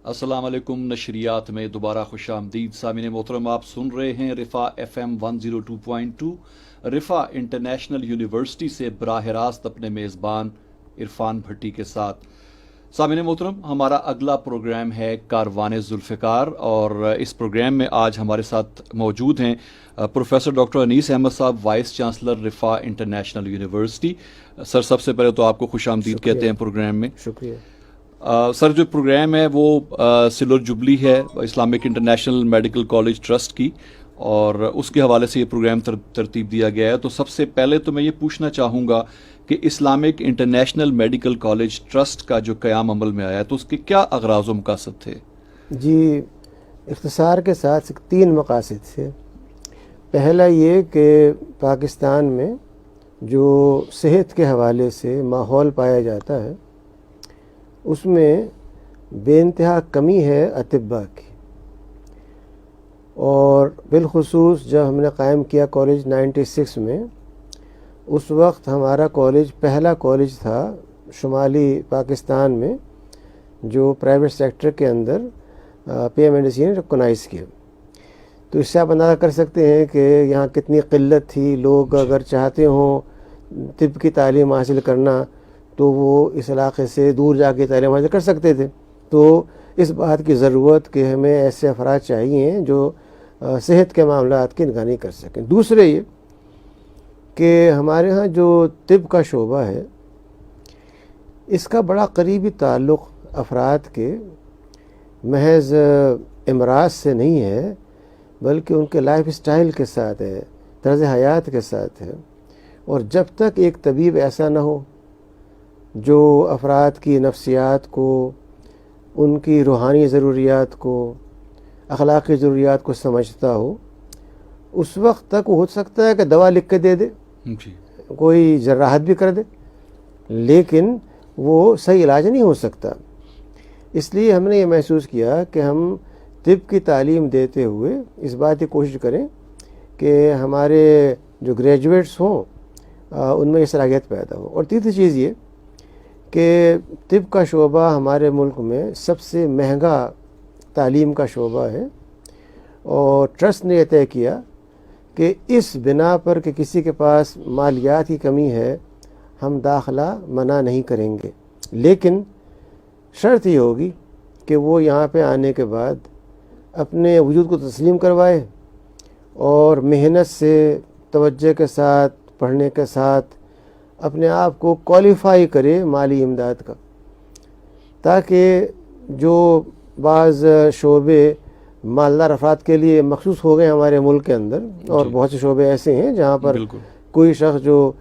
السلام علیکم، نشریات میں دوبارہ خوش آمدید سامعین محترم. آپ سن رہے ہیں رفا ایف ایم 102.2 رفا انٹرنیشنل یونیورسٹی سے براہ راست اپنے میزبان عرفان بھٹی کے ساتھ. سامعین محترم، ہمارا اگلا پروگرام ہے کاروان ذوالفقار، اور اس پروگرام میں آج ہمارے ساتھ موجود ہیں پروفیسر ڈاکٹر انیس احمد صاحب، vice chancellor Riphah International university. سر، سب سے پہلے تو آپ کو خوش آمدید کہتے ہیں پروگرام میں. شکریہ. سر، جو پروگرام ہے وہ سلور جبلی ہے Islamic international medical college trust کی، اور اس کے حوالے سے یہ پروگرام ترتیب دیا گیا ہے. تو سب سے پہلے تو میں یہ پوچھنا چاہوں گا کہ Islamic international medical college trust کا جو قیام عمل میں آیا تو اس کے کیا اغراض و مقاصد تھے؟ جی، اختصار کے ساتھ 3 مقاصد تھے. پہلا یہ کہ پاکستان میں جو صحت کے حوالے سے ماحول پایا جاتا ہے اس میں بے انتہا کمی ہے اطباء کی، اور بالخصوص جب ہم نے قائم کیا کالج 96 میں، اس وقت ہمارا کالج پہلا کالج تھا شمالی پاکستان میں جو پرائیویٹ سیکٹر کے اندر پی ایم میڈیسین ریکگنائز کیا. تو اس سے آپ اندازہ کر سکتے ہیں کہ یہاں کتنی قلت تھی. لوگ اگر چاہتے ہوں طب کی تعلیم حاصل کرنا تو وہ اس علاقے سے دور جا کے تعلیم حاصل کر سکتے تھے. تو اس بات کی ضرورت کہ ہمیں ایسے افراد چاہیے جو صحت کے معاملات کی نگرانی کر سکیں. دوسرے یہ کہ ہمارے ہاں جو طب کا شعبہ ہے اس کا بڑا قریبی تعلق افراد کے محض امراض سے نہیں ہے، بلکہ ان کے لائف اسٹائل کے ساتھ ہے، طرز حیات کے ساتھ ہے. اور جب تک ایک طبیب ایسا نہ ہو جو افراد کی نفسیات کو، ان کی روحانی ضروریات کو، اخلاقی ضروریات کو سمجھتا ہو، اس وقت تک وہ ہو سکتا ہے کہ دوا لکھ کے دے دے، کوئی جراحت بھی کر دے، لیکن وہ صحیح علاج نہیں ہو سکتا. اس لیے ہم نے یہ محسوس کیا کہ ہم طب کی تعلیم دیتے ہوئے اس بات کی کوشش کریں کہ ہمارے جو گریجویٹس ہوں ان میں یہ صلاحیت پیدا ہو. اور تیسری چیز یہ کہ طب کا شعبہ ہمارے ملک میں سب سے مہنگا تعلیم کا شعبہ ہے، اور ٹرسٹ نے یہ طے کیا کہ اس بنا پر کہ کسی کے پاس مالیات کی کمی ہے ہم داخلہ منع نہیں کریں گے، لیکن شرط یہ ہوگی کہ وہ یہاں پہ آنے کے بعد اپنے وجود کو تسلیم کروائے اور محنت سے، توجہ کے ساتھ، پڑھنے کے ساتھ اپنے آپ کو کوالیفائی کرے مالی امداد کا، تاکہ جو بعض شعبے مالدار افراد کے لیے مخصوص ہو گئے ہمارے ملک کے اندر، اور بہت سے شعبے ایسے ہیں جہاں پر کوئی شخص جو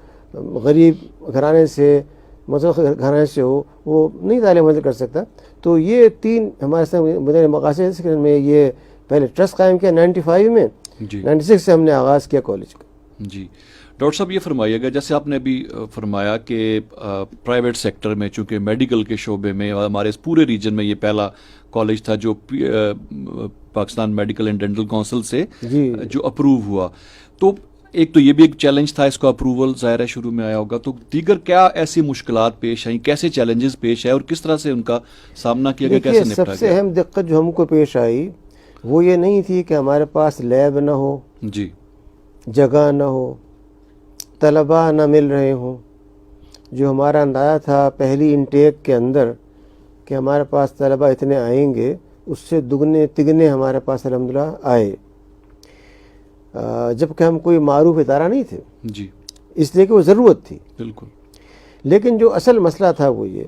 غریب گھرانے سے، مذہب گھرانے سے ہو، وہ نہیں تعلیم حاصل کر سکتا. تو یہ 3 ہمارے سامنے مقاصد میں یہ پہلے ٹرسٹ قائم کیا 95 میں، 96 سے ہم نے آغاز کیا کالج کا. جی ڈاکٹر صاحب، یہ فرمائیے گا، جیسے آپ نے ابھی فرمایا کہ پرائیویٹ سیکٹر میں، چونکہ میڈیکل کے شعبے میں ہمارے اس پورے ریجن میں یہ پہلا کالج تھا جو Pakistan medical and dental council سے جو اپروو ہوا، تو ایک تو یہ بھی ایک چیلنج تھا، اس کا اپروول ظاہر ہے شروع میں آیا ہوگا. تو دیگر کیا ایسی مشکلات پیش آئیں، کیسے چیلنجز پیش آئے اور کس طرح سے ان کا سامنا کیا گیا، کیسے نپٹا گیا؟ سب سے اہم دقت جو ہم کو پیش آئی وہ یہ نہیں تھی کہ ہمارے پاس لیب نہ ہو، جگہ نہ ہو، طلباء نہ مل رہے ہوں. جو ہمارا اندازہ تھا پہلی انٹیک کے اندر کہ ہمارے پاس طلباء اتنے آئیں گے، اس سے دگنے تگنے ہمارے پاس الحمدللہ آئے، جبکہ ہم کوئی معروف ادارہ نہیں تھے، اس لیے کہ وہ ضرورت تھی. بالکل. لیکن جو اصل مسئلہ تھا وہ یہ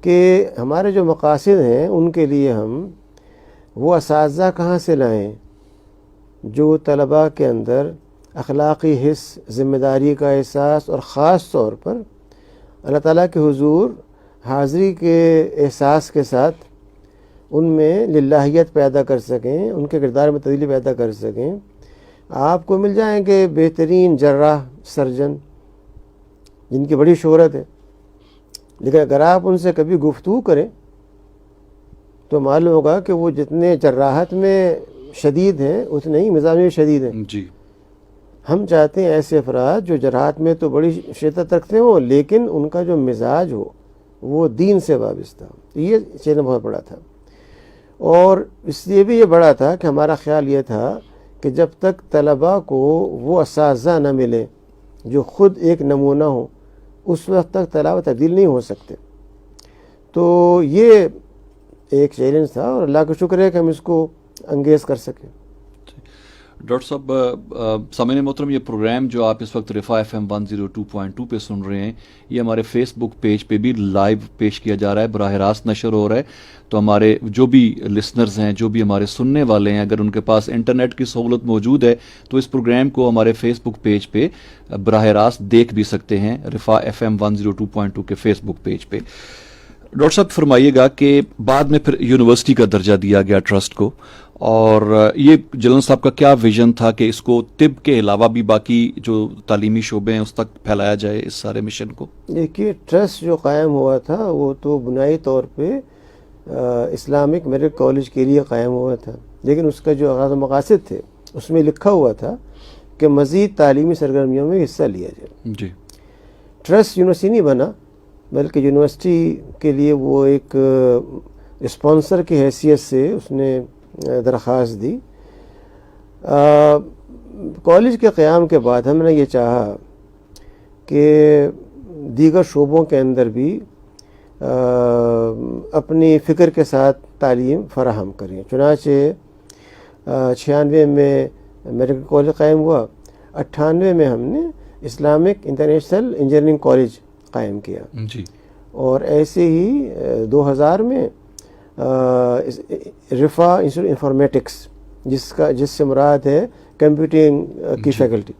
کہ ہمارے جو مقاصد ہیں ان کے لیے ہم وہ اساتذہ کہاں سے لائیں جو طلباء کے اندر اخلاقی حس، ذمہ داری کا احساس، اور خاص طور پر اللہ تعالیٰ کے حضور حاضری کے احساس کے ساتھ ان میں للہیت پیدا کر سکیں، ان کے کردار میں تبدیلی پیدا کر سکیں. آپ کو مل جائیں گے بہترین جراح، سرجن، جن کی بڑی شہرت ہے، لیکن اگر آپ ان سے کبھی گفتگو کریں تو معلوم ہوگا کہ وہ جتنے جراحت میں شدید ہیں اتنے ہی مزاج میں شدید ہیں. ہم چاہتے ہیں ایسے افراد جو جراحت میں تو بڑی شدت رکھتے ہوں لیکن ان کا جو مزاج ہو وہ دین سے وابستہ ہو. یہ چیلنج بہت بڑا تھا. اور اس لیے بھی یہ بڑا تھا کہ ہمارا خیال یہ تھا کہ جب تک طلباء کو وہ اساتذہ نہ ملے جو خود ایک نمونہ ہو، اس وقت تک طلباء تبدیل نہیں ہو سکتے. تو یہ ایک چیلنج تھا اور اللہ کا شکر ہے کہ ہم اس کو انگیز کر سکیں. ڈاکٹر صاحب، سامعین محترم، یہ پروگرام جو آپ اس وقت رفا FM 102.2 پہ سن رہے ہیں، یہ ہمارے فیس بک پیج پہ بھی لائیو پیش کیا جا رہا ہے، براہ راست نشر ہو رہا ہے. تو ہمارے جو بھی لسنرز ہیں، جو بھی ہمارے سننے والے ہیں، اگر ان کے پاس انٹرنیٹ کی سہولت موجود ہے تو اس پروگرام کو ہمارے فیس بک پیج پہ براہ راست دیکھ بھی سکتے ہیں، رفا FM 102.2 کے فیس بک پیج پہ. ڈاکٹر صاحب فرمائیے گا کہ بعد میں پھر یونیورسٹی کا درجہ دیا گیا ٹرسٹ کو، اور یہ جلن صاحب کا کیا ویژن تھا کہ اس کو طب کے علاوہ بھی باقی جو تعلیمی شعبے ہیں اس تک پھیلایا جائے اس سارے مشن کو؟ دیکھیے، ٹرسٹ جو قائم ہوا تھا وہ تو بنیادی طور پہ اسلامک میڈیکل کالج کے لیے قائم ہوا تھا، لیکن اس کا جو اغراض و مقاصد تھے اس میں لکھا ہوا تھا کہ مزید تعلیمی سرگرمیوں میں حصہ لیا جائے. جی. ٹرسٹ یونیورسٹی نہیں بنا، بلکہ یونیورسٹی کے لیے وہ ایک اسپانسر کی حیثیت سے اس نے درخواست دی. کالج کے قیام کے بعد ہم نے یہ چاہا کہ دیگر شعبوں کے اندر بھی اپنی فکر کے ساتھ تعلیم فراہم کریں. چنانچہ 96 میں میڈیکل کالج قائم ہوا، 98 میں ہم نے اسلامک انٹرنیشنل انجینئرنگ کالج قائم کیا. جی. اور ایسے ہی 2000 میں رفا انسٹیٹیوٹ انفارمیٹکس، جس سے مراد ہے کمپیوٹنگ کی فیکلٹی،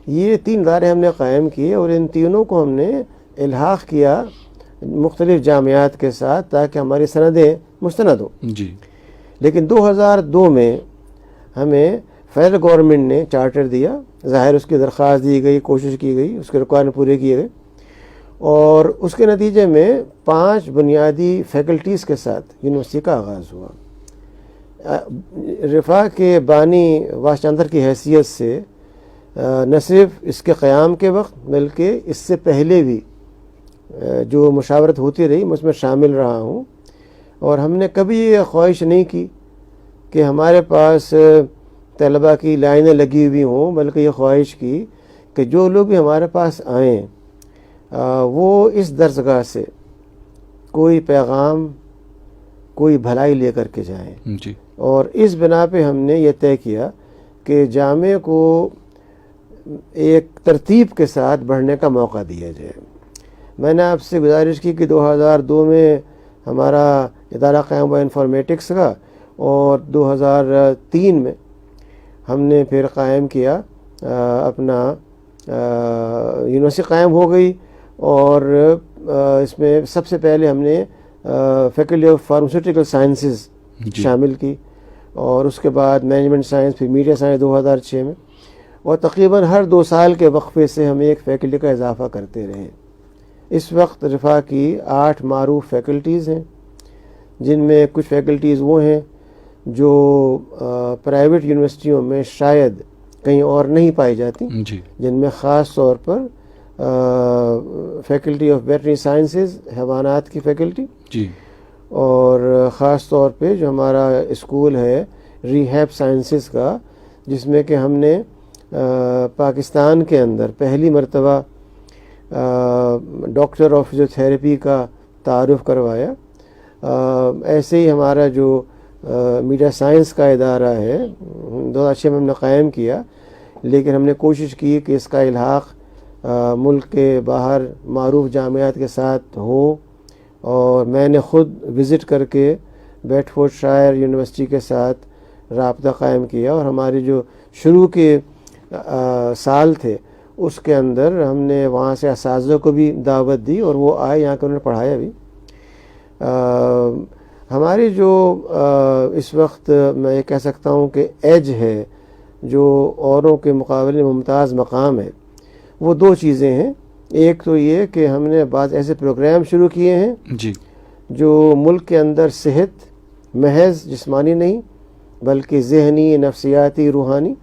یہ 3 ادارے ہم نے قائم کیے اور ان تینوں کو ہم نے الحاق کیا مختلف جامعات کے ساتھ تاکہ ہماری سندیں مستند ہوں. جی. لیکن 2002 میں ہمیں فیڈرل گورنمنٹ نے چارٹر دیا، ظاہر اس کی درخواست دی گئی، کوشش کی گئی، اس کے ریکوائرمنٹ پورے کیے گئے، اور اس کے نتیجے میں 5 بنیادی فیکلٹیز کے ساتھ یونیورسٹی کا آغاز ہوا. رفا کے بانی وائس چانسلر کی حیثیت سے نہ صرف اس کے قیام کے وقت بلکہ اس سے پہلے بھی جو مشاورت ہوتی رہی میں اس میں شامل رہا ہوں، اور ہم نے کبھی یہ خواہش نہیں کی کہ ہمارے پاس طلباء کی لائنیں لگی ہوئی ہوں، بلکہ یہ خواہش کی کہ جو لوگ بھی ہمارے پاس آئیں وہ اس درسگاہ سے کوئی پیغام، کوئی بھلائی لے کر کے جائیں. جی. اور اس بنا پہ ہم نے یہ طے کیا کہ جامعہ کو ایک ترتیب کے ساتھ بڑھنے کا موقع دیا جائے. میں نے آپ سے گزارش کی کہ 2002 میں ہمارا ادارہ قائم ہوا انفارمیٹکس کا، اور 2003 میں ہم نے پھر قائم کیا اپنا یونیورسٹی قائم ہو گئی، اور اس میں سب سے پہلے ہم نے فیکلٹی آف فارماسیوٹیکل سائنسز شامل کی، اور اس کے بعد مینجمنٹ سائنس، پھر میڈیا سائنس 2006 میں، اور تقریباً ہر 2 سال کے وقفے سے ہم ایک فیکلٹی کا اضافہ کرتے رہے. اس وقت رفا کی 8 معروف فیکلٹیز ہیں، جن میں کچھ فیکلٹیز وہ ہیں جو پرائیویٹ یونیورسٹیوں میں شاید کہیں اور نہیں پائی جاتی. جی. جن میں خاص طور پر فیکلٹی آف ویٹرنری سائنسز، حیوانات کی فیکلٹی، جی. اور خاص طور پہ جو ہمارا اسکول ہے ریہیب سائنسز کا، جس میں کہ ہم نے پاکستان کے اندر پہلی مرتبہ ڈاکٹر آف فزیوتھیراپی کا تعارف کروایا. ایسے ہی ہمارا جو میڈیا سائنس کا ادارہ ہے 2006 میں ہم نے قائم کیا، لیکن ہم نے کوشش کی کہ اس کا الحاق ملک کے باہر معروف جامعات کے ساتھ ہو، اور میں نے خود وزٹ کر کے بیڈ فورڈ شائر یونیورسٹی کے ساتھ رابطہ قائم کیا، اور ہمارے جو شروع کے سال تھے اس کے اندر ہم نے وہاں سے اساتذہ کو بھی دعوت دی اور وہ آئے یہاں کے، انہوں نے پڑھایا بھی. ہماری جو اس وقت میں یہ کہہ سکتا ہوں کہ ایج ہے، جو اوروں کے مقابلے میں ممتاز مقام ہے، وہ 2 چیزیں ہیں. ایک تو یہ کہ ہم نے بعض ایسے پروگرام شروع کیے ہیں جی جو ملک کے اندر صحت محض جسمانی نہیں بلکہ ذہنی، نفسیاتی، روحانی،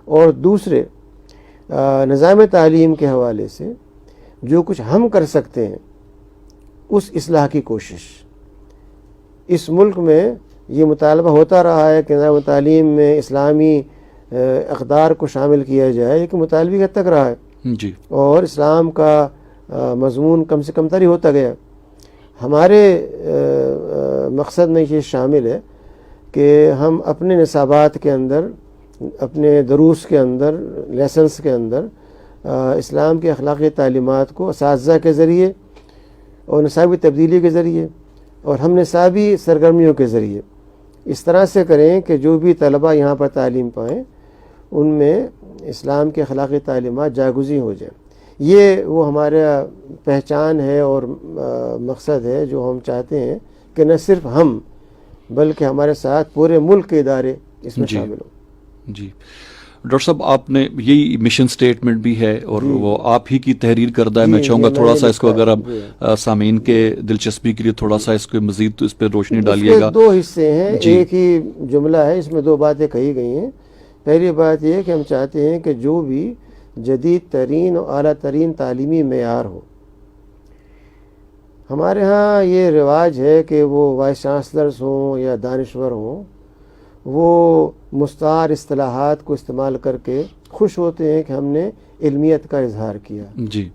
اور دوسرے نظام تعلیم کے حوالے سے جو کچھ ہم کر سکتے ہیں اس اصلاح کی کوشش. اس ملک میں یہ مطالبہ ہوتا رہا ہے کہ نظام تعلیم میں اسلامی اقدار کو شامل کیا جائے، کہ مطالبے حد تک رہا ہے جی اور اسلام کا مضمون کم سے کم تر ہی ہوتا گیا۔ ہمارے مقصد میں یہ شامل ہے کہ ہم اپنے نصابات کے اندر، اپنے دروس کے اندر، لیسنس کے اندر اسلام کی اخلاقی تعلیمات کو اساتذہ کے ذریعے اور نصابی تبدیلی کے ذریعے اور ہم نصابی سرگرمیوں کے ذریعے اس طرح سے کریں کہ جو بھی طلبہ یہاں پر تعلیم پائیں ان میں اسلام کی اخلاقی تعلیمات جاگزی ہو جائیں۔ یہ وہ ہمارا پہچان ہے اور مقصد ہے جو ہم چاہتے ہیں کہ نہ صرف ہم بلکہ ہمارے ساتھ پورے ملک کے ادارے اس میں شامل ہوں۔ جی ڈاکٹر صاحب، آپ نے یہی مشن سٹیٹمنٹ بھی ہے اور وہ آپ ہی کی تحریر کردہ ہے۔ میں چاہوں گا تھوڑا سا اس کو اگر آپ سامعین کے دلچسپی کے لیے تھوڑا سا اس کو مزید تو اس پہ روشنی ڈالیے گا۔ دو حصے ہیں، ایک ہی جملہ ہے، اس میں دو باتیں کہی گئی ہیں۔ پہلی بات یہ کہ ہم چاہتے ہیں کہ جو بھی جدید ترین اور اعلیٰ ترین تعلیمی معیار ہو، ہمارے ہاں یہ رواج ہے کہ وہ وائس چانسلرز ہوں یا دانشور ہوں، وہ مستعار اصطلاحات کو استعمال کر کے خوش ہوتے ہیں کہ ہم نے علمیت کا اظہار کیا۔ جی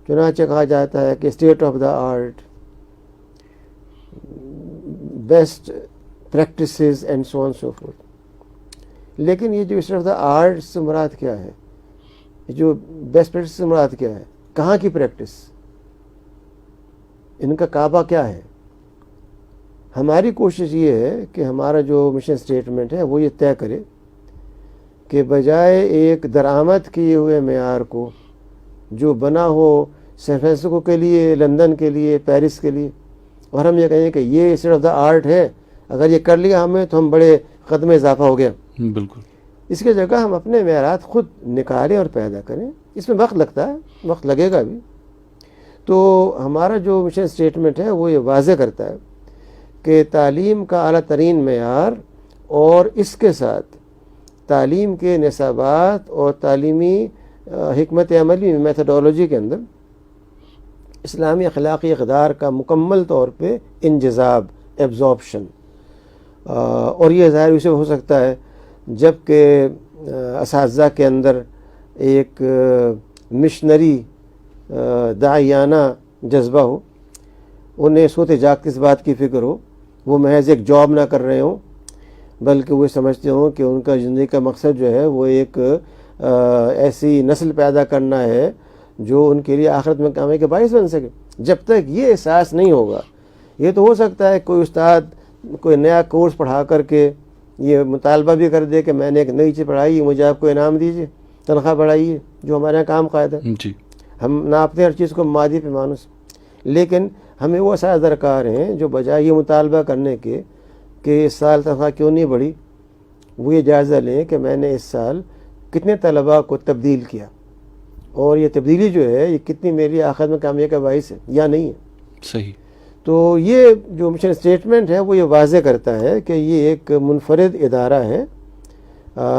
چنانچہ کہا جاتا ہے کہ state of the art, best practices and so on so forth. لیکن یہ جو اسٹیٹ آف دا آرٹ سے مراد کیا ہے؟ جو بیسٹ پریکٹس سے مراد کیا ہے؟ کہاں کی پریکٹس؟ ان کا کعبہ کیا ہے؟ ہماری کوشش یہ ہے کہ ہمارا جو مشن سٹیٹمنٹ ہے وہ یہ طے کرے کہ بجائے ایک درآمد کیے ہوئے معیار کو جو بنا ہو سین فرانسسکو کے لیے، لندن کے لیے، پیرس کے لیے، اور ہم یہ کہیں کہ یہ اسٹیٹ آف دا آرٹ ہے، اگر یہ کر لیا ہمیں تو ہم بڑے قدم اضافہ ہو گیا۔ بالکل، اس کی جگہ ہم اپنے معیارات خود نکالیں اور پیدا کریں۔ اس میں وقت لگتا ہے، وقت لگے گا بھی۔ تو ہمارا جو مشن سٹیٹمنٹ ہے وہ یہ واضح کرتا ہے کہ تعلیم کا اعلیٰ ترین معیار اور اس کے ساتھ تعلیم کے نصابات اور تعلیمی حکمت عملی میتھڈولوجی کے اندر اسلامی اخلاقی اقدار کا مکمل طور پہ انجذاب، ایبزارپشن، اور یہ ظاہر اسے ہو سکتا ہے جب کہ اساتذہ کے اندر ایک مشنری داعیانہ جذبہ ہو، انہیں سوتے جاگتے اس بات کی فکر ہو، وہ محض ایک جاب نہ کر رہے ہوں بلکہ وہ سمجھتے ہوں کہ ان کا زندگی کا مقصد جو ہے وہ ایک ایسی نسل پیدا کرنا ہے جو ان کے لیے آخرت میں کامیابی کا باعث بن سکے۔ جب تک یہ احساس نہیں ہوگا، یہ تو ہو سکتا ہے کوئی استاد کوئی نیا کورس پڑھا کر کے یہ مطالبہ بھی کر دے کہ میں نے ایک نئی چیز پڑھائی، مجھے آپ کو انعام دیجیے، تنخواہ بڑھائیے، جو ہمارے یہاں کام قاعدہ ہے۔ جی ہم ناپتے ہیں ہر چیز کو مادی پیمانوں سے، لیکن ہمیں وہ اساتذہ درکار ہیں جو بجائے یہ مطالبہ کرنے کے کہ اس سال تنخواہ کیوں نہیں بڑھی، وہ یہ جائزہ لیں کہ میں نے اس سال کتنے طلباء کو تبدیل کیا اور یہ تبدیلی جو ہے یہ کتنی میری آخرت میں کامیابی کا باعث ہے یا نہیں ہے۔ صحیح۔ تو یہ جو مشن سٹیٹمنٹ ہے وہ یہ واضح کرتا ہے کہ یہ ایک منفرد ادارہ ہے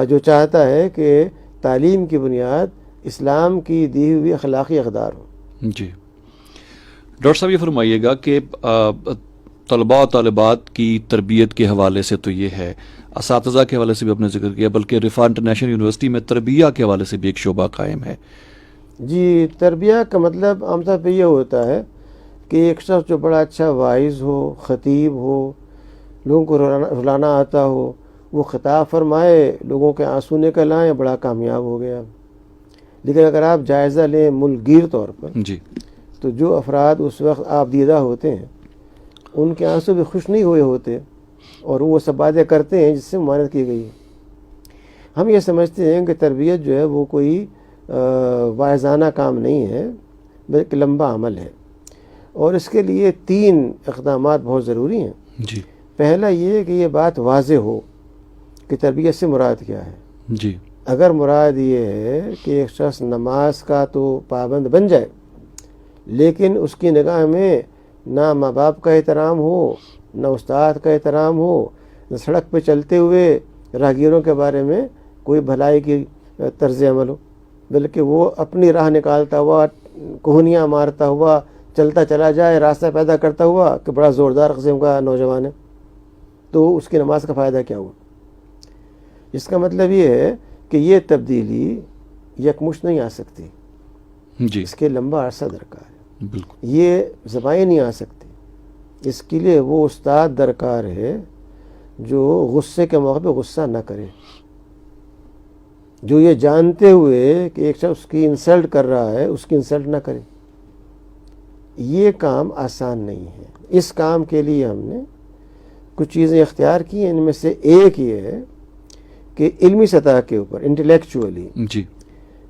جو چاہتا ہے کہ تعلیم کی بنیاد اسلام کی دی ہوئی اخلاقی اقدار ہو۔ جی ڈاکٹر صاحب، یہ فرمائیے گا کہ طلباء و طالبات کی تربیت کے حوالے سے تو یہ ہے، اساتذہ کے حوالے سے بھی آپ نے ذکر کیا، بلکہ رفاح انٹرنیشنل یونیورسٹی میں تربیہ کے حوالے سے بھی ایک شعبہ قائم ہے۔ جی، تربیہ کا مطلب عام طور پہ یہ ہوتا ہے کہ ایک شخص جو بڑا اچھا واعظ ہو، خطیب ہو، لوگوں کو رلانا آتا ہو، وہ خطاب فرمائے، لوگوں کے آنسو نکل آئیں، بڑا کامیاب ہو گیا۔ لیکن اگر آپ جائزہ لیں ملک گیر طور پر، جی تو جو افراد اس وقت آپ دیدہ ہوتے ہیں ان کے آنسو بھی خوش نہیں ہوئے ہوتے اور وہ سب باتیں کرتے ہیں جس سے ممانعت کی گئی ہے۔ ہم یہ سمجھتے ہیں کہ تربیت جو ہے وہ کوئی واعظانہ کام نہیں ہے بلکہ لمبا عمل ہے، اور اس کے لیے 3 اقدامات بہت ضروری ہیں۔ جی پہلا یہ کہ یہ بات واضح ہو کہ تربیت سے مراد کیا ہے۔ جی اگر مراد یہ ہے کہ ایک شخص نماز کا تو پابند بن جائے لیکن اس کی نگاہ میں نہ ماں باپ کا احترام ہو، نہ استاد کا احترام ہو، نہ سڑک پہ چلتے ہوئے راہگیروں کے بارے میں کوئی بھلائی کی طرز عمل ہو، بلکہ وہ اپنی راہ نکالتا ہوا، کوہنیاں مارتا ہوا چلتا چلا جائے، راستہ پیدا کرتا ہوا کہ بڑا زوردار قسم کا نوجوان ہے، تو اس کی نماز کا فائدہ کیا ہوا؟ اس کا مطلب یہ ہے کہ یہ تبدیلی یکمشت نہیں آ سکتی، جی اس کے لمبا عرصہ درکار ہے، بالکل یہ زبائیں نہیں آ سکتی، اس کے لیے وہ استاد درکار ہے جو غصے کے موقع پہ غصہ نہ کرے، جو یہ جانتے ہوئے کہ ایک شخص کی انسلٹ کر رہا ہے اس کی انسلٹ نہ کرے۔ یہ کام آسان نہیں ہے، اس کام کے لیے ہم نے کچھ چیزیں اختیار کی ہیں، ان میں سے ایک یہ ہے کہ علمی سطح کے اوپر انٹلیکچولی جی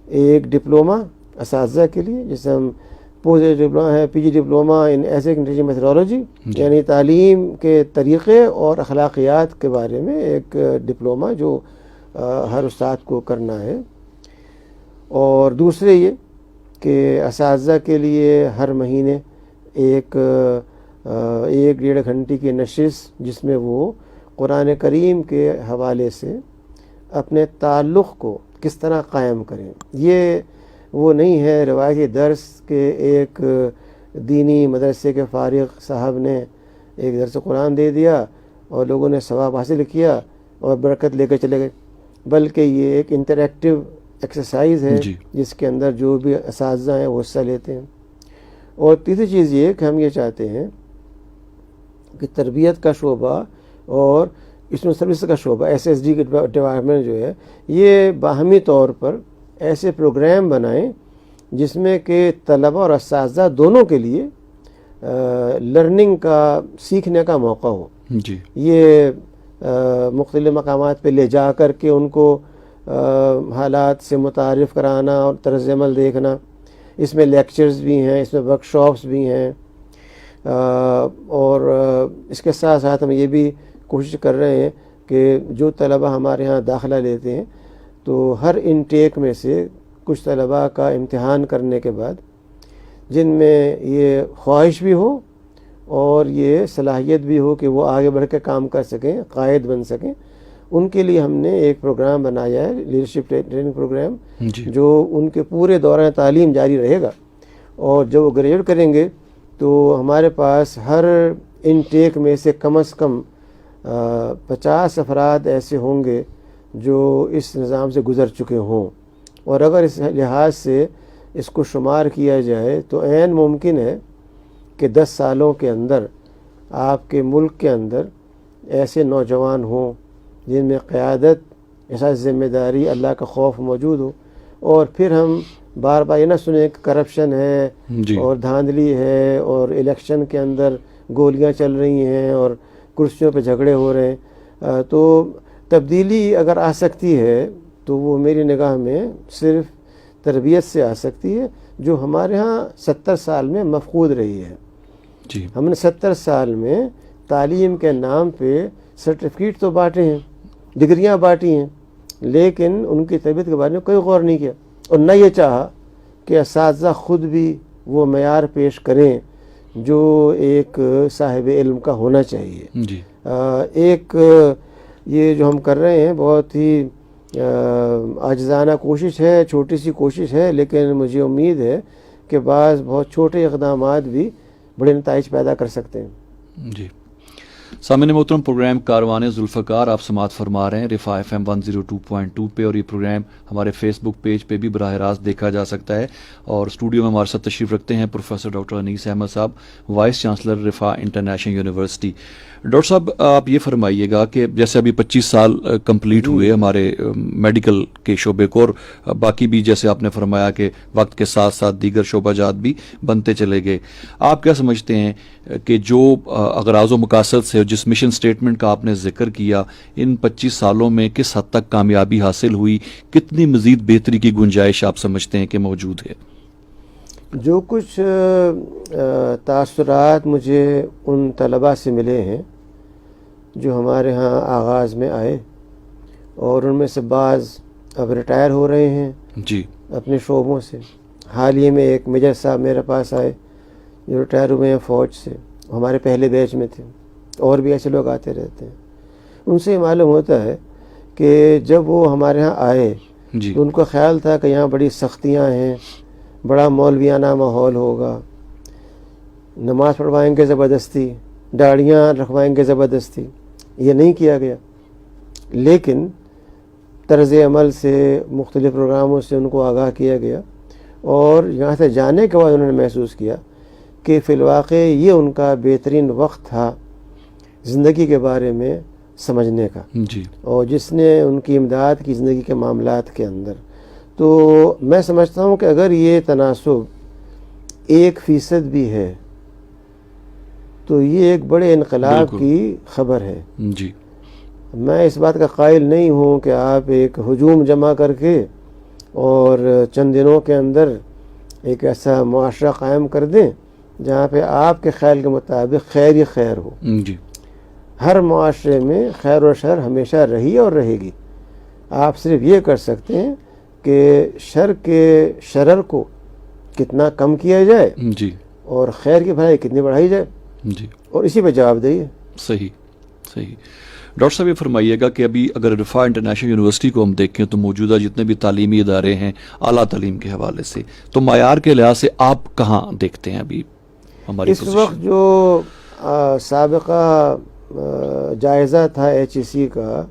ایک ڈپلومہ اساتذہ کے لیے، جسے ہم پوسٹ ڈپلوما ہے، پی جی ڈپلوما ان ایسک ٹیچنگ میتھڈالوجی، یعنی تعلیم کے طریقے اور اخلاقیات کے بارے میں ایک ڈپلومہ جو ہر استاد کو کرنا ہے۔ اور دوسرے یہ کہ اساتذہ کے لیے ہر مہینے ایک 1-1.5 گھنٹے کی نشست جس میں وہ قرآن کریم کے حوالے سے اپنے تعلق کو کس طرح قائم کریں۔ یہ وہ نہیں ہے روایتی درس کے ایک دینی مدرسے کے فارغ صاحب نے ایک درس قرآن دے دیا اور لوگوں نے ثواب حاصل کیا اور برکت لے کے چلے گئے، بلکہ یہ ایک انٹریکٹیو ایکسرسائز ہے جس کے اندر جو بھی اساتذہ ہیں وہ حصہ لیتے ہیں۔ اور تیسری چیز یہ کہ ہم یہ چاہتے ہیں کہ تربیت کا شعبہ اور اسٹوڈنٹ سروس کا شعبہ SSD کے ڈپارٹمنٹ جو ہے یہ باہمی طور پر ایسے پروگرام بنائیں جس میں کہ طلبہ اور اساتذہ دونوں کے لیے لرننگ کا، سیکھنے کا موقع ہو۔ جی یہ مختلف مقامات پہ لے جا کر کے ان کو حالات سے متعارف کرانا اور طرز عمل دیکھنا، اس میں لیکچرز بھی ہیں، اس میں ورک شاپس بھی ہیں، اور اس کے ساتھ ساتھ ہم یہ بھی کوشش کر رہے ہیں کہ جو طلبہ ہمارے ہاں داخلہ لیتے ہیں تو ہر انٹیک میں سے کچھ طلبہ کا امتحان کرنے کے بعد جن میں یہ خواہش بھی ہو اور یہ صلاحیت بھی ہو کہ وہ آگے بڑھ کے کام کر سکیں، قائد بن سکیں، ان کے لیے ہم نے ایک پروگرام بنایا ہے، لیڈرشپ ٹریننگ پروگرام، جو ان کے پورے دوران تعلیم جاری رہے گا، اور جب وہ گریجویٹ کریں گے تو ہمارے پاس ہر انٹیک میں سے کم از کم 50 افراد ایسے ہوں گے جو اس نظام سے گزر چکے ہوں، اور اگر اس لحاظ سے اس کو شمار کیا جائے تو عین ممکن ہے کہ 10 سالوں کے اندر آپ کے ملک کے اندر ایسے نوجوان ہوں جن میں قیادت، احساس ذمہ داری، اللہ کا خوف موجود ہو، اور پھر ہم بار بار یہ نہ سنیں کہ کرپشن ہے اور دھاندلی ہے اور الیکشن کے اندر گولیاں چل رہی ہیں اور کرسیوں پہ جھگڑے ہو رہے ہیں۔ تو تبدیلی اگر آ سکتی ہے تو وہ میری نگاہ میں صرف تربیت سے آ سکتی ہے، جو ہمارے ہاں 70 سال میں مفقود رہی ہے۔ ہم نے 70 سال میں تعلیم کے نام پہ سرٹیفکیٹ تو بانٹے ہیں، ڈگریاں بانٹی ہیں، لیکن ان کی طبیعت کے بارے میں کوئی غور نہیں کیا، اور نہ یہ چاہا کہ اساتذہ خود بھی وہ معیار پیش کریں جو ایک صاحب علم کا ہونا چاہیے۔ ایک یہ جو ہم کر رہے ہیں بہت ہی عاجزانہ کوشش ہے، چھوٹی سی کوشش ہے، لیکن مجھے امید ہے کہ بعض بہت چھوٹے اقدامات بھی بڑے نتائج پیدا کر سکتے ہیں۔ جی سامعین محترم، پروگرام کاروان ذوالفقار آپ سماعت فرما رہے ہیں رفا FM 102.2 پہ، اور یہ پروگرام ہمارے فیس بک پیج پہ بھی براہ راست دیکھا جا سکتا ہے۔ اور اسٹوڈیو میں ہمارے ساتھ تشریف رکھتے ہیں پروفیسر ڈاکٹر انیس احمد صاحب، vice chancellor Riphah International University. Doctor صاحب آپ یہ فرمائیے گا کہ جیسے ابھی 25 سال کمپلیٹ ہوئے ہمارے میڈیکل کے شعبے کو، اور باقی بھی جیسے آپ نے فرمایا کہ وقت کے ساتھ ساتھ دیگر شعبہ جات بھی بنتے چلے گئے، آپ کیا سمجھتے ہیں کہ جو اغراض و مقاصد سے جس مشن سٹیٹمنٹ کا آپ نے ذکر کیا، ان 25 سالوں میں کس حد تک کامیابی حاصل ہوئی، کتنی مزید بہتری کی گنجائش آپ سمجھتے ہیں کہ موجود ہے؟ جو کچھ تاثرات مجھے ان طلباء سے ملے ہیں جو ہمارے ہاں آغاز میں آئے، اور ان میں سے بعض اب ریٹائر ہو رہے ہیں جی اپنے شعبوں سے۔ حال ہی میں ایک میجر صاحب میرے پاس آئے جو ریٹائر ہوئے ہیں فوج سے، ہمارے پہلے بیچ میں تھے، اور بھی ایسے لوگ آتے رہتے ہیں۔ ان سے معلوم ہوتا ہے کہ جب وہ ہمارے ہاں آئے تو ان کو خیال تھا کہ یہاں بڑی سختیاں ہیں، بڑا مولویانہ ماحول ہوگا، نماز پڑھوائیں گے زبردستی، داڑیاں رکھوائیں گے زبردستی، یہ نہیں کیا گیا، لیکن طرز عمل سے، مختلف پروگراموں سے ان کو آگاہ کیا گیا، اور یہاں سے جانے کے بعد انہوں نے محسوس کیا کہ فی الواقع یہ ان کا بہترین وقت تھا زندگی کے بارے میں سمجھنے کا، جی، اور جس نے ان کی امداد کی زندگی کے معاملات کے اندر۔ تو میں سمجھتا ہوں کہ اگر یہ تناسب 1% بھی ہے تو یہ ایک بڑے انقلاب بالکل کی خبر ہے۔ جی، میں اس بات کا قائل نہیں ہوں کہ آپ ایک ہجوم جمع کر کے اور چند دنوں کے اندر ایک ایسا معاشرہ قائم کر دیں جہاں پہ آپ کے خیال کے مطابق خیر ہی خیر ہو۔ جی، ہر معاشرے میں خیر و شر ہمیشہ رہی اور رہے گی۔ آپ صرف یہ کر سکتے ہیں کہ شر کے شرر کو کتنا کم کیا جائے جی، اور خیر کی بھلائی کتنی بڑھائی جائے، جی، اور اسی پہ جواب دہی ہے۔ صحیح صحیح۔ ڈاکٹر صاحب یہ فرمائیے گا کہ ابھی اگر رفاع انٹرنیشنل یونیورسٹی کو ہم دیکھیں تو موجودہ جتنے بھی تعلیمی ادارے ہیں اعلیٰ تعلیم کے حوالے سے، تو معیار کے لحاظ سے آپ کہاں دیکھتے ہیں ابھی ہماری اس وقت جو سابقہ جائزہ تھا HEC کا،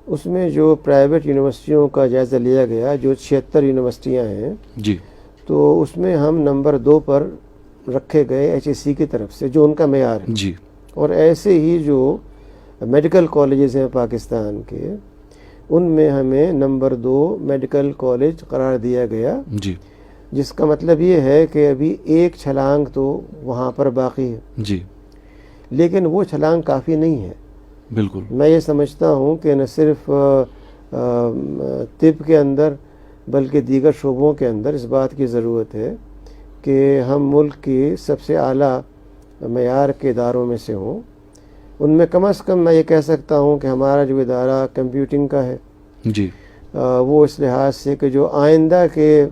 اس میں جو پرائیویٹ یونیورسٹیوں کا جائزہ لیا گیا، جو 76 یونیورسٹیاں ہیں، جی، تو اس میں ہم نمبر 2 پر رکھے گئے HEC کی طرف سے، جو ان کا معیار ہے۔ جی، اور ایسے ہی جو میڈیکل کالجز ہیں پاکستان کے، ان میں ہمیں نمبر 2 میڈیکل کالج قرار دیا گیا، جی، جس کا مطلب یہ ہے کہ ابھی ایک چھلانگ تو وہاں پر باقی ہے، جی، لیکن وہ چھلانگ کافی نہیں ہے۔ بالکل میں یہ سمجھتا ہوں کہ نہ صرف طب کے اندر بلکہ دیگر شعبوں کے اندر اس بات کی ضرورت ہے کہ ہم ملک کی سب سے اعلیٰ معیار کے اداروں میں سے ہوں۔ ان میں کم از کم میں یہ کہہ سکتا ہوں کہ ہمارا جو ادارہ کمپیوٹنگ کا ہے، جی، وہ اس لحاظ سے کہ جو آئندہ کے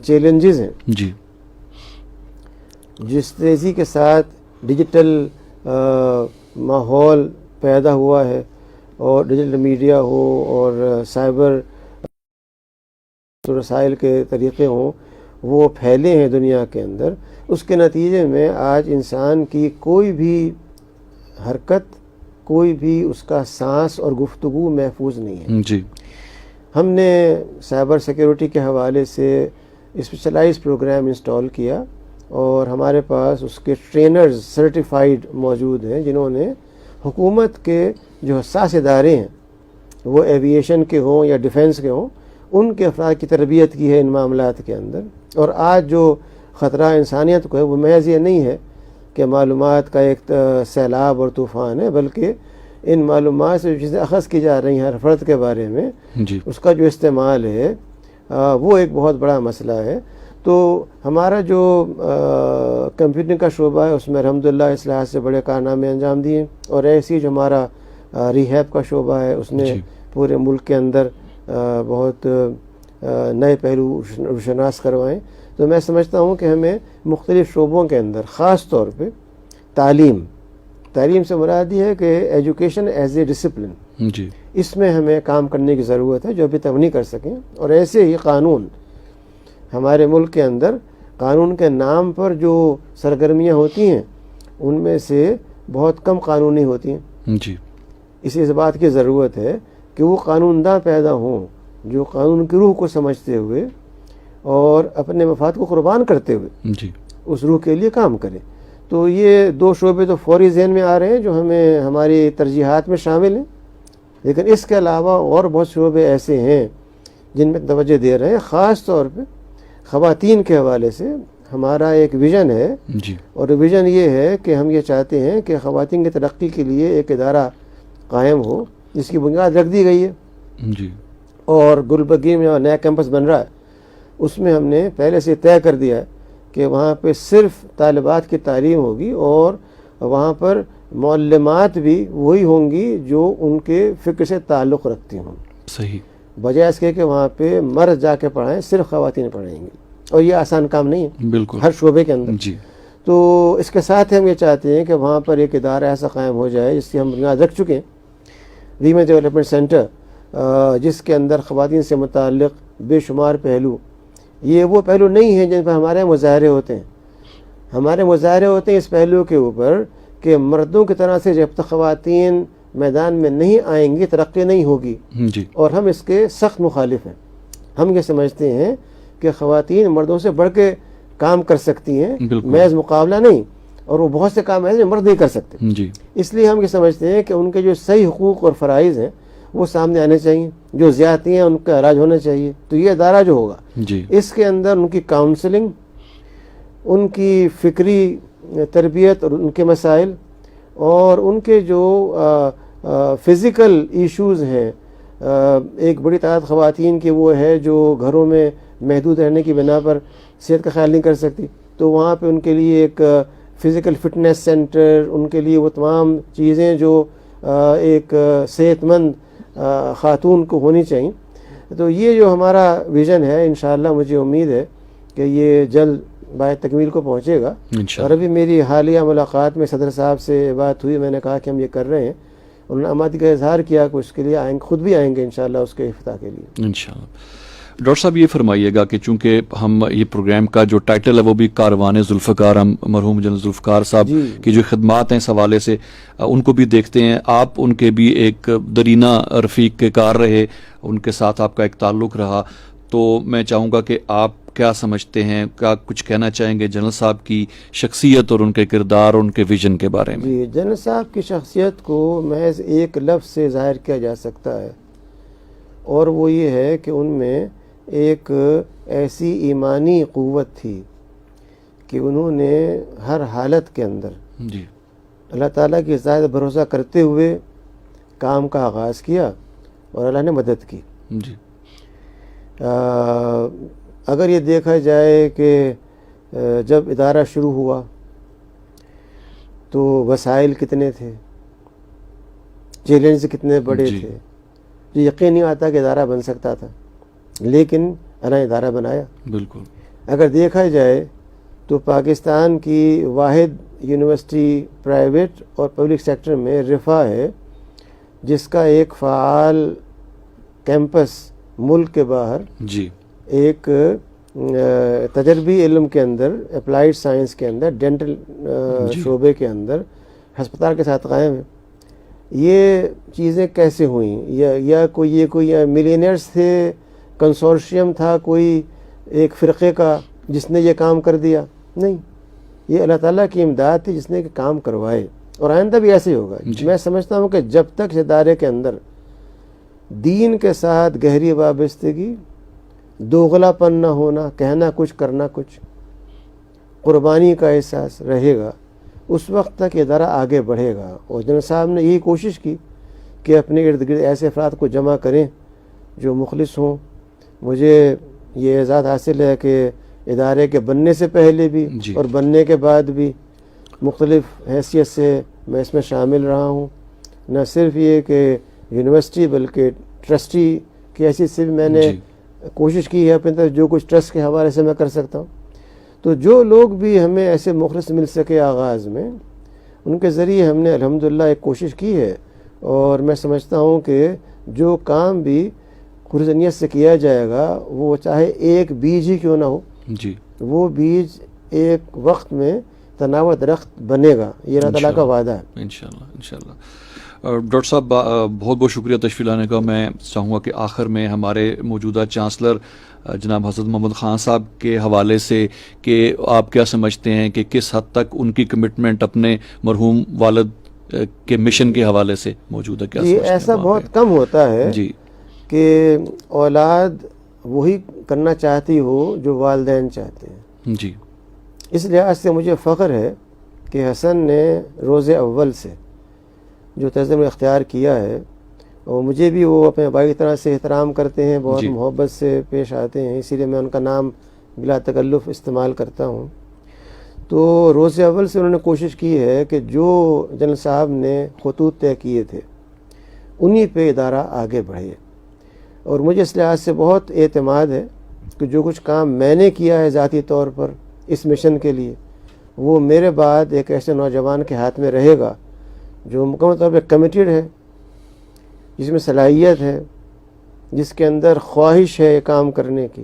چیلنجز ہیں، جی، جس تیزی کے ساتھ ڈیجیٹل ماحول پیدا ہوا ہے، اور ڈیجیٹل میڈیا ہو اور سائبر رسائل کے طریقے ہوں، وہ پھیلے ہیں دنیا کے اندر، اس کے نتیجے میں آج انسان کی کوئی بھی حرکت، کوئی بھی اس کا سانس اور گفتگو محفوظ نہیں ہے۔ جی، ہم نے سائبر سیکیورٹی کے حوالے سے اسپیشلائز پروگرام انسٹال کیا، اور ہمارے پاس اس کے ٹرینرز سرٹیفائیڈ موجود ہیں، جنہوں نے حکومت کے جو حساس ادارے ہیں، وہ ایویشن کے ہوں یا ڈیفنس کے ہوں، ان کے افراد کی تربیت کی ہے ان معاملات کے اندر۔ اور آج جو خطرہ انسانیت کو ہے، وہ محض یہ نہیں ہے کہ معلومات کا ایک سیلاب اور طوفان ہے، بلکہ ان معلومات سے جو چیزیں اخذ کی جا رہی ہیں ہر فرد کے بارے میں، جی، اس کا جو استعمال ہے وہ ایک بہت بڑا مسئلہ ہے۔ تو ہمارا جو کمپیوٹنگ کا شعبہ ہے، اس میں الحمدللہ اس لحاظ سے بڑے کارنامے انجام دیے، اور ایسی جو ہمارا ریہیب کا شعبہ ہے، اس نے جی، پورے ملک کے اندر بہت نئے پہلو روشناس کروائیں۔ تو میں سمجھتا ہوں کہ ہمیں مختلف شعبوں کے اندر، خاص طور پہ تعلیم سے مراد یہ ہے کہ ایجوکیشن ایز اے ڈسپلن، جی، اس میں ہمیں کام کرنے کی ضرورت ہے، جو ابھی تک نہیں کر سکیں۔ اور ایسے ہی قانون، ہمارے ملک کے اندر قانون کے نام پر جو سرگرمیاں ہوتی ہیں، ان میں سے بہت کم قانونی ہوتی ہیں۔ جی، اس بات کی ضرورت ہے کہ وہ قانون داں پیدا ہوں جو قانون کی روح کو سمجھتے ہوئے اور اپنے مفاد کو قربان کرتے ہوئے جی، اس روح کے لیے کام کریں۔ تو یہ 2 شعبے تو فوری ذہن میں آ رہے ہیں جو ہمیں ہماری ترجیحات میں شامل ہیں، لیکن اس کے علاوہ اور بہت شعبے ایسے ہیں جن میں توجہ دے رہے ہیں۔ خاص طور پہ خواتین کے حوالے سے ہمارا ایک ویژن ہے، جی، اور ویژن یہ ہے کہ ہم یہ چاہتے ہیں کہ خواتین کی ترقی کے لیے ایک ادارہ قائم ہو، جس کی بنیاد رکھ دی گئی ہے، جی، اور گلبرگہ میں نیا کیمپس بن رہا ہے، اس میں ہم نے پہلے سے طے کر دیا ہے کہ وہاں پہ صرف طالبات کی تعلیم ہوگی، اور وہاں پر معلمات بھی وہی ہوں گی جو ان کے فکر سے تعلق رکھتی ہوں، صحیح، بجائے اس کے کہ وہاں پہ مرد جا کے پڑھائیں، صرف خواتین پڑھائیں گی، اور یہ آسان کام نہیں ہے بالکل، ہر شعبے کے اندر۔ جی، تو اس کے ساتھ ہم یہ چاہتے ہیں کہ وہاں پر ایک ادارہ ایسا قائم ہو جائے جس کی ہم بنیاد رکھ چکے ہیں، ویمن ڈیولپمنٹ سینٹر، جس کے اندر خواتین سے متعلق بے شمار پہلو، یہ وہ پہلو نہیں ہیں جن پر ہمارے مظاہرے ہوتے ہیں۔ ہمارے مظاہرے ہوتے ہیں اس پہلو کے اوپر کہ مردوں کی طرح سے جب تک خواتین میدان میں نہیں آئیں گی ترقی نہیں ہوگی، جی اور ہم اس کے سخت مخالف ہیں۔ ہم یہ سمجھتے ہیں کہ خواتین مردوں سے بڑھ کے کام کر سکتی ہیں، بالکل۔ محض مقابلہ نہیں، اور وہ بہت سے کام ایسے جو مرد نہیں کر سکتے۔ جی اس لیے ہم یہ سمجھتے ہیں کہ ان کے جو صحیح حقوق اور فرائض ہیں وہ سامنے آنے چاہیے، جو زیادتی ہیں ان کا علاج ہونا چاہیے۔ تو یہ ادارہ جو ہوگا جی اس کے اندر ان کی کاؤنسلنگ، ان کی فکری تربیت اور ان کے مسائل، اور ان کے جو فزیکل ایشوز ہیں، ایک بڑی تعداد خواتین کی وہ ہے جو گھروں میں محدود رہنے کی بنا پر صحت کا خیال نہیں کر سکتی، تو وہاں پہ ان کے لیے ایک فزیکل فٹنس سینٹر، ان کے لیے وہ تمام چیزیں جو ایک صحت مند خاتون کو ہونی چاہیے۔ تو یہ جو ہمارا ویژن ہے، انشاءاللہ مجھے امید ہے کہ یہ جلد باعث تکمیل کو پہنچے گا۔ اور انشاءاللہ ابھی میری حالیہ ملاقات میں صدر صاحب سے بات ہوئی، میں نے کہا کہ ہم یہ کر رہے ہیں، انہوں نے آمادگی کا اظہار کیا کہ اس کے لیے آئیں، خود بھی آئیں گے انشاءاللہ اس کے افتتاح کے لیے۔ انشاءاللہ۔ ڈاکٹر صاحب یہ فرمائیے گا کہ چونکہ ہم یہ پروگرام کا جو ٹائٹل ہے وہ بھی کاروان ذوالفقار، ہم مرحوم جنرل ذوالفقار صاحب جی کی جو خدمات ہیں اس حوالے سے ان کو بھی دیکھتے ہیں، آپ ان کے بھی ایک درینہ رفیق کے کار رہے، ان کے ساتھ آپ کا ایک تعلق رہا، تو میں چاہوں گا کہ آپ کیا سمجھتے ہیں، کیا کچھ کہنا چاہیں گے جنرل صاحب کی شخصیت اور ان کے کردار اور ان کے ویژن کے بارے میں؟ جی، جنرل صاحب کی شخصیت کو محض ایک لفظ سے ظاہر کیا جا سکتا ہے، اور وہ یہ ہے کہ ان میں ایک ایسی ایمانی قوت تھی کہ انہوں نے ہر حالت کے اندر جی اللہ تعالیٰ کی زیادہ بھروسہ کرتے ہوئے کام کا آغاز کیا، اور اللہ نے مدد کی۔ جی اگر یہ دیکھا جائے کہ جب ادارہ شروع ہوا تو وسائل کتنے تھے، چیلنج کتنے بڑے جی تھے، جو یقین نہیں آتا کہ ادارہ بن سکتا تھا، لیکن اللہ نے ادارہ بنایا۔ بالکل اگر دیکھا جائے تو پاکستان کی واحد یونیورسٹی پرائیویٹ اور پبلک سیکٹر میں رفا ہے، جس کا ایک فعال کیمپس ملک کے باہر جی ایک تجربی علم کے اندر، اپلائیڈ سائنس کے اندر، ڈینٹل جی شعبے کے اندر ہسپتال کے ساتھ قائم ہے۔ یہ چیزیں کیسے ہوئیں؟ یا کوئی ملینئرز تھے، کنسورشیم تھا کوئی ایک فرقے کا جس نے یہ کام کر دیا؟ نہیں، یہ اللہ تعالیٰ کی امداد تھی جس نے کہ کام کروائے، اور آئندہ بھی ایسے ہی ہوگا۔ جی میں سمجھتا ہوں کہ جب تک اس ادارے کے اندر دین کے ساتھ گہری وابستگی، دوغلا پن نہ ہونا، کہنا کچھ کرنا کچھ، قربانی کا احساس رہے گا، اس وقت تک یہ ادارہ آگے بڑھے گا۔ اور جنرل صاحب نے یہی کوشش کی کہ اپنے ارد گرد ایسے افراد کو جمع کریں جو مخلص ہوں۔ مجھے یہ اعزاز حاصل ہے کہ ادارے کے بننے سے پہلے بھی جی اور بننے کے بعد بھی مختلف حیثیت سے میں اس میں شامل رہا ہوں، نہ صرف یہ کہ یونیورسٹی بلکہ ٹرسٹی کی حیثیت سے بھی میں نے جی کوشش کی ہے اپنی طرف جو کچھ ٹرسٹ کے حوالے سے میں کر سکتا ہوں۔ تو جو لوگ بھی ہمیں ایسے مخلص مل سکے آغاز میں، ان کے ذریعے ہم نے الحمدللہ ایک کوشش کی ہے، اور میں سمجھتا ہوں کہ جو کام بھی خالص نیت سے کیا جائے گا، وہ چاہے ایک بیج ہی کیوں نہ ہو، جی وہ بیج ایک وقت میں تناور درخت بنے گا، یہ اللہ تعالیٰ کا وعدہ ہے۔ انشاءاللہ انشاءاللہ۔ ڈاکٹر صاحب بہت بہت شکریہ تشریف لانے کا۔ میں چاہوں گا کہ آخر میں ہمارے موجودہ چانسلر جناب حضرت محمد خان صاحب کے حوالے سے کہ آپ کیا سمجھتے ہیں کہ کس حد تک ان کی کمٹمنٹ اپنے مرحوم والد کے مشن کے حوالے سے موجود ہے، کیا جی، سمجھتے ہیں ایسا وہاں بہت پہ؟ کم ہوتا ہے جی کہ اولاد وہی کرنا چاہتی ہو جو والدین چاہتے ہیں۔ جی اس لحاظ سے مجھے فخر ہے کہ حسن نے روز اول سے جو تجربہ اختیار کیا ہے، اور مجھے بھی وہ اپنے بھائی کی طرح سے احترام کرتے ہیں، بہت جی محبت سے پیش آتے ہیں، اسی لیے میں ان کا نام بلا تکلف استعمال کرتا ہوں۔ تو روز اول سے انہوں نے کوشش کی ہے کہ جو جنرل صاحب نے خطوط طے کیے تھے انہی پہ ادارہ آگے بڑھے، اور مجھے اس لحاظ سے بہت اعتماد ہے کہ جو کچھ کام میں نے کیا ہے ذاتی طور پر اس مشن کے لیے، وہ میرے بعد ایک ایسے نوجوان کے ہاتھ میں رہے گا جو مکمل طور پہ کمیٹیڈ ہے، جس میں صلاحیت ہے، جس کے اندر خواہش ہے یہ کام کرنے کی،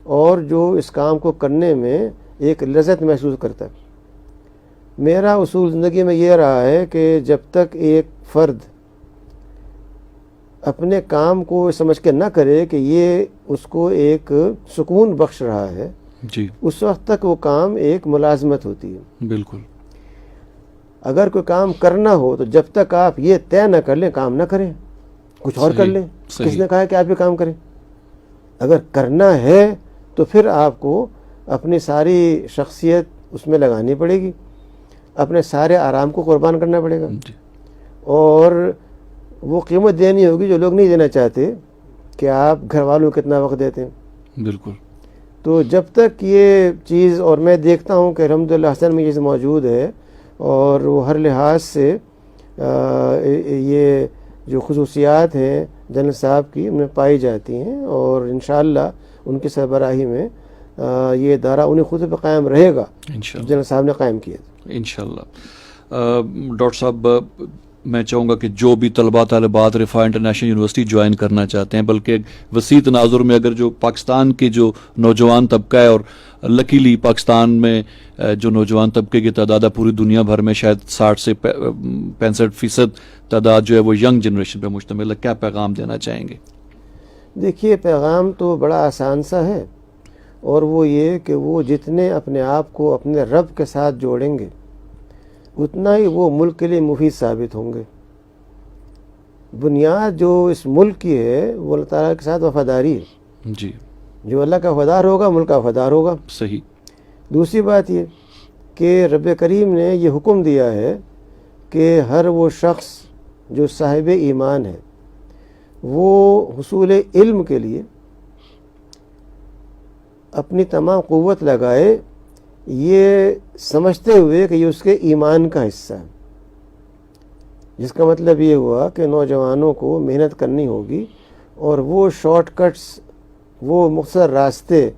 اور جو اس کام کو کرنے میں ایک لذت محسوس کرتا ہے۔ میرا اصول زندگی میں یہ رہا ہے کہ جب تک ایک فرد اپنے کام کو سمجھ کے نہ کرے کہ یہ اس کو ایک سکون بخش رہا ہے، جی اس وقت تک وہ کام ایک ملازمت ہوتی ہے۔ بالکل اگر کوئی کام کرنا ہو تو جب تک آپ یہ طے نہ کر لیں کام نہ کریں، کچھ اور کر لیں۔ کس نے کہا ہے کہ آپ یہ کام کریں؟ اگر کرنا ہے تو پھر آپ کو اپنی ساری شخصیت اس میں لگانی پڑے گی، اپنے سارے آرام کو قربان کرنا پڑے گا، جی اور وہ قیمت دینی ہوگی جو لوگ نہیں دینا چاہتے کہ آپ گھر والوں کو کتنا وقت دیتے ہیں۔ بالکل تو جب تک یہ چیز، اور میں دیکھتا ہوں کہ الحمدللہ حسن میں یہ چیز موجود ہے، اور وہ ہر لحاظ سے یہ جو خصوصیات ہیں جنرل صاحب کی ان میں پائی جاتی ہیں، اور انشاءاللہ ان کی سربراہی میں یہ ادارہ انہیں خود پہ قائم رہے گا انشاءاللہ جنرل صاحب نے قائم کیا تھا۔ انشاءاللہ۔ ڈاکٹر صاحب، میں چاہوں گا کہ جو بھی طلباء طالبات رفاع انٹرنیشنل یونیورسٹی جوائن کرنا چاہتے ہیں، بلکہ وسیع تناظر میں اگر جو پاکستان کے جو نوجوان طبقہ ہے، اور لکیلی پاکستان میں جو نوجوان طبقے کی تعداد ہے پوری دنیا بھر میں شاید 60 سے 65% تعداد جو ہے وہ ینگ جنریشن پہ مشتمل ہے، کیا پیغام دینا چاہیں گے؟ دیکھیے، پیغام تو بڑا آسان سا ہے، اور وہ یہ کہ وہ جتنے اپنے آپ کو اپنے رب کے ساتھ جوڑیں گے اتنا ہی وہ ملک کے لیے مفید ثابت ہوں گے۔ بنیاد جو اس ملک کی ہے وہ اللہ تعالیٰ کے ساتھ وفاداری ہے۔ جی جو اللہ کا وفادار ہوگا ملک کا وفادار ہوگا۔ صحیح۔ دوسری بات یہ کہ رب کریم نے یہ حکم دیا ہے کہ ہر وہ شخص جو صاحب ایمان ہے وہ حصول علم کے لیے اپنی تمام قوت لگائے، یہ سمجھتے ہوئے کہ یہ اس کے ایمان کا حصہ ہے، جس کا مطلب یہ ہوا کہ نوجوانوں کو محنت کرنی ہوگی، اور وہ شارٹ کٹس، وہ مختصر راستے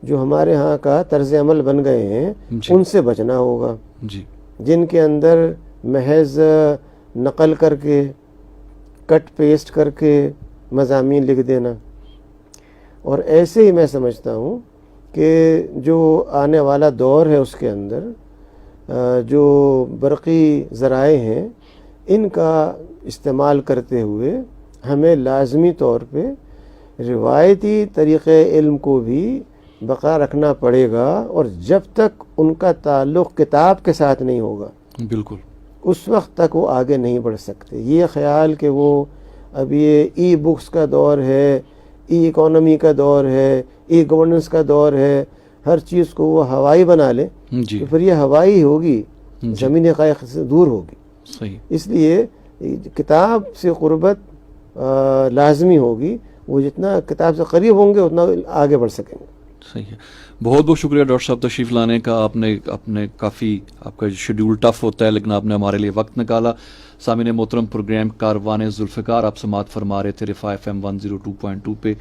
جو ہمارے ہاں کا طرز عمل بن گئے ہیں جی ان سے بچنا ہوگا، جی جن کے اندر محض نقل کر کے، کٹ پیسٹ کر کے مضامین لکھ دینا۔ اور ایسے ہی میں سمجھتا ہوں کہ جو آنے والا دور ہے اس کے اندر جو برقی ذرائع ہیں ان کا استعمال کرتے ہوئے ہمیں لازمی طور پہ روایتی طریقے علم کو بھی بقا رکھنا پڑے گا، اور جب تک ان کا تعلق کتاب کے ساتھ نہیں ہوگا بالکل اس وقت تک وہ آگے نہیں بڑھ سکتے۔ یہ خیال کہ وہ اب یہ ای بکس کا دور ہے، ای اکانومی کا دور ہے، ای گورننس کا دور ہے، ہر چیز کو وہ ہوائی بنا لیں جی تو پھر یہ ہوائی ہوگی، زمین حقائق سے دور ہوگی۔ صحیح۔ اس لیے کتاب سے قربت لازمی ہوگی، وہ جتنا کتاب سے قریب ہوں گے اتنا آگے بڑھ سکیں گے۔ صحیح ہے۔ بہت بہت شکریہ ڈاکٹر صاحب تشریف لانے کا۔ آپ نے کافی، آپ کا شیڈیول ٹف ہوتا ہے لیکن آپ نے ہمارے لیے وقت نکالا۔ سامعین محترم، پروگرام کاروان ذوالفقار آپ سماعت فرما رہے تھے رفاع FM 102.2 پہ،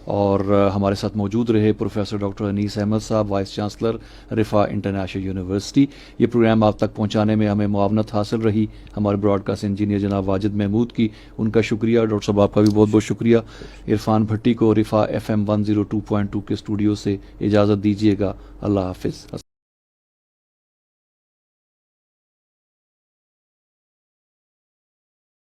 اور ہمارے ساتھ موجود رہے پروفیسر ڈاکٹر انیس احمد صاحب، وائس چانسلر رفاع انٹرنیشنل یونیورسٹی۔ یہ پروگرام آپ تک پہنچانے میں ہمیں معاونت حاصل رہی ہمارے براڈ کاسٹ انجینئر جناب واجد محمود کی، ان کا شکریہ۔ ڈاکٹر صاحب آپ کا بھی بہت بہت شکریہ۔ عرفان بھٹی کو رفاع FM 102.2 کے اسٹوڈیو سے اجازت دیجیے گا۔ اللہ حافظ۔